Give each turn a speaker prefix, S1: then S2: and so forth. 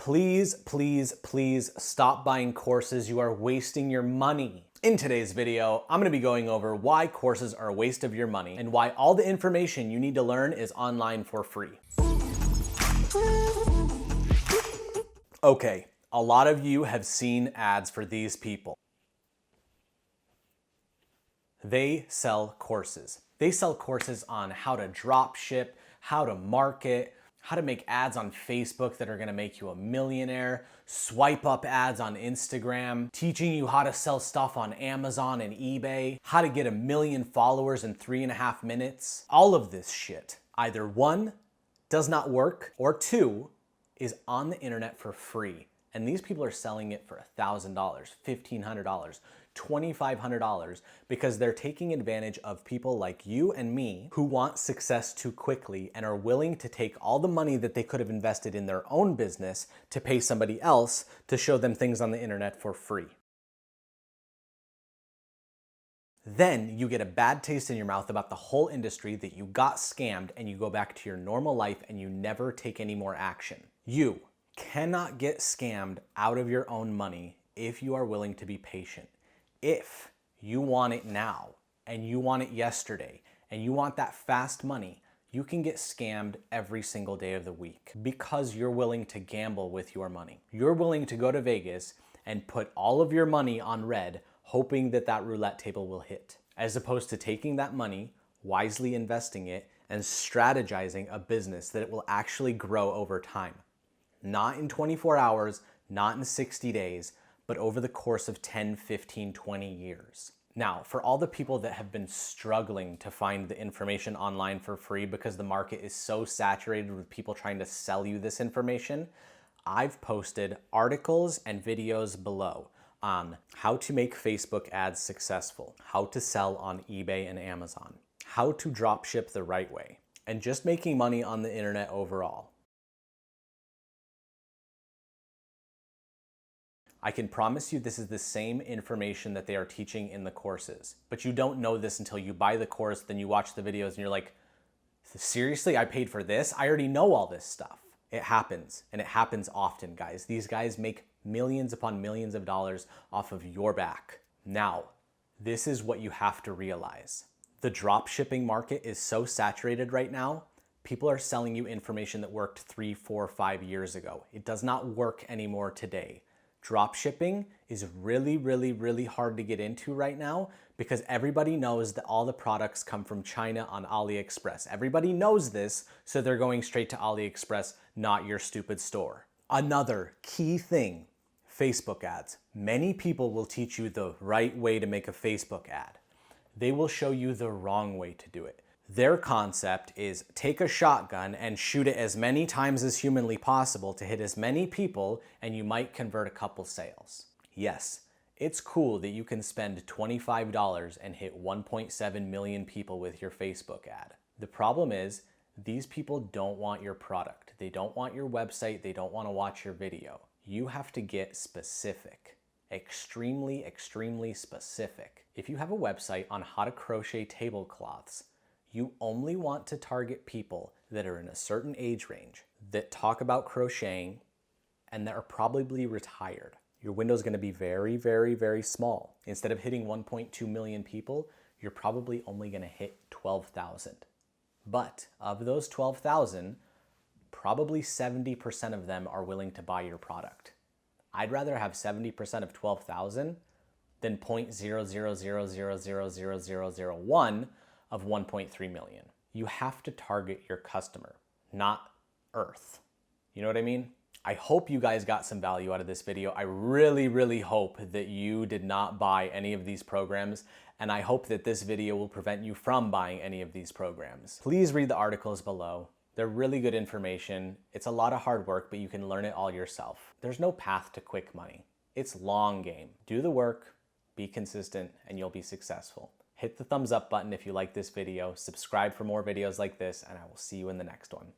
S1: Please, please, please stop buying courses. You are wasting your money. In today's video, I'm gonna be going over why courses are a waste of your money and why all the information you need to learn is online for free. Okay, a lot of you have seen ads for these people. They sell courses. They sell courses on how to drop ship, how to market, how to make ads on Facebook that are gonna make you a millionaire, swipe up ads on Instagram, teaching you how to sell stuff on Amazon and eBay, how to get 1 million followers in 3.5 minutes. All of this shit, either one, does not work, or two, is on the internet for free. And these people are selling it for $1,000, $1,500, $2,500 because they're taking advantage of people like you and me who want success too quickly and are willing to take all the money that they could have invested in their own business to pay somebody else to show them things on the internet for free. Then you get a bad taste in your mouth about the whole industry, that you got scammed, and you go back to your normal life and you never take any more action. You cannot get scammed out of your own money if you are willing to be patient. If you want it now and you want it yesterday and you want that fast money, you can get scammed every single day of the week because you're willing to gamble with your money. You're willing to go to Vegas and put all of your money on red, hoping that that roulette table will hit, as opposed to taking that money, wisely investing it, and strategizing a business that it will actually grow over time. Not in 24 hours, not in 60 days, but over the course of 10, 15, 20 years. Now, for all the people that have been struggling to find the information online for free because the market is so saturated with people trying to sell you this information, I've posted articles and videos below on how to make Facebook ads successful, how to sell on eBay and Amazon, how to drop ship the right way, and just making money on the internet overall. I can promise you this is the same information that they are teaching in the courses, but you don't know this until you buy the course, then you watch the videos and you're like, seriously, I paid for this? I already know all this stuff. It happens, and it happens often, guys. These guys make millions upon millions of dollars off of your back. Now, this is what you have to realize. The drop shipping market is so saturated right now, people are selling you information that worked 3, 4, 5 years ago. It does not work anymore today. Drop shipping is really, really, really hard to get into right now because everybody knows that all the products come from China on AliExpress. Everybody knows this, so they're going straight to AliExpress, not your stupid store. Another key thing, Facebook ads. Many people will teach you the right way to make a Facebook ad. They will show you the wrong way to do it. Their concept is take a shotgun and shoot it as many times as humanly possible to hit as many people, and you might convert a couple sales. Yes, it's cool that you can spend $25 and hit 1.7 million people with your Facebook ad. The problem is, these people don't want your product. They don't want your website. They don't want to watch your video. You have to get specific. Extremely, extremely specific. If you have a website on how to crochet tablecloths, you only want to target people that are in a certain age range, that talk about crocheting, and that are probably retired. Your window is going to be very, very, very small. Instead of hitting 1.2 million people, you're probably only going to hit 12,000. But of those 12,000, probably 70% of them are willing to buy your product. I'd rather have 70% of 12,000 than 0.000000001 of 1.3 million. You have to target your customer, not Earth. You know what I mean? I hope you guys got some value out of this video. I really, really hope that you did not buy any of these programs, and I hope that this video will prevent you from buying any of these programs. Please read the articles below. They're really good information. It's a lot of hard work, but you can learn it all yourself. There's no path to quick money. It's long game. Do the work, be consistent, and you'll be successful. Hit the thumbs up button if you like this video, subscribe for more videos like this, and I will see you in the next one.